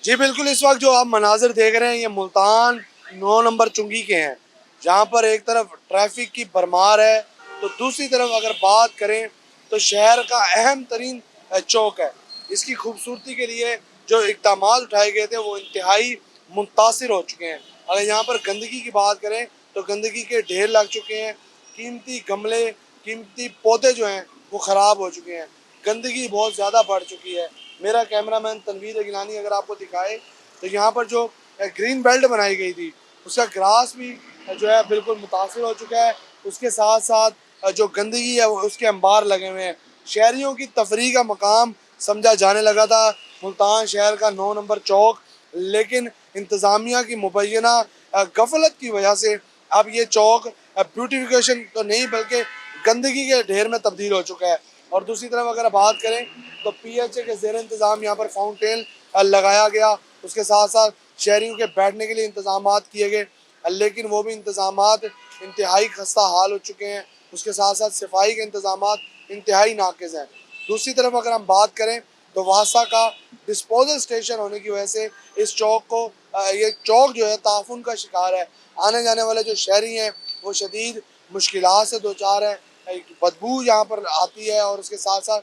जी बिल्कुल, इस वक़्त जो आप मनाज़िर देख रहे हैं ये मुल्तान 9 नंबर चुंगी के हैं, जहाँ पर एक तरफ ट्रैफ़िक की भरमार है, तो दूसरी तरफ अगर बात करें तो शहर का अहम तरीन चौक है। इसकी खूबसूरती के लिए जो इक़दामात उठाए गए थे वो इंतहाई मुतासिर हो चुके हैं। अगर यहाँ पर गंदगी की बात करें तो गंदगी के ढेर लग चुके हैं, कीमती गमले, कीमती पौधे जो हैं वो ख़राब हो चुके हैं, गंदगी बहुत ज़्यादा बढ़ चुकी है। मेरा कैमरामैन तनवीर गिलानी अगर आपको दिखाए तो यहाँ पर जो ग्रीन बेल्ट बनाई गई थी उसका ग्रास भी जो है बिल्कुल मुतासिर हो चुका है। उसके साथ साथ जो गंदगी है वो उसके अंबार लगे हुए हैं। शहरियों की तफरीह का मकाम समझा जाने लगा था मुल्तान शहर का 9 नंबर चौक, लेकिन इंतज़ामिया की मुबैना गफलत की वजह से अब ये चौक ब्यूटिफिकेशन तो नहीं बल्कि गंदगी के ढेर में तब्दील हो चुका है। और दूसरी तरफ अगर बात करें तो पीएचए के ज़ेर इंतज़ाम यहाँ पर फाउंटेन लगाया गया, उसके साथ साथ शहरियों के बैठने के लिए इंतज़ामात किए गए, लेकिन वो भी इंतज़ामात इंतहाई खस्ता हाल हो चुके हैं। उसके साथ साथ सफाई के इंतज़ामात इंतहाई नाक़िज़ हैं। दूसरी तरफ अगर हम बात करें तो वासा का डिस्पोजल स्टेशन होने की वजह से इस चौक को ये चौक जो है ताफ़ुन का शिकार है। आने जाने वाले जो शहरी हैं वो शदीद मुश्किलात से दो चार हैं। एक बदबू यहाँ पर आती है और उसके साथ साथ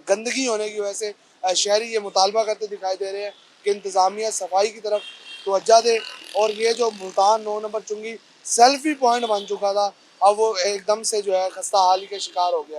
गंदगी होने की वजह से शहरी ये मुतालबा करते दिखाई दे रहे हैं कि इंतज़ामिया सफाई की तरफ तवज्जो दे। और ये जो मुल्तान 9 नंबर चुंगी सेल्फी पॉइंट बन चुका था, अब वो एकदम से जो है खस्ता हाली का शिकार हो गया है।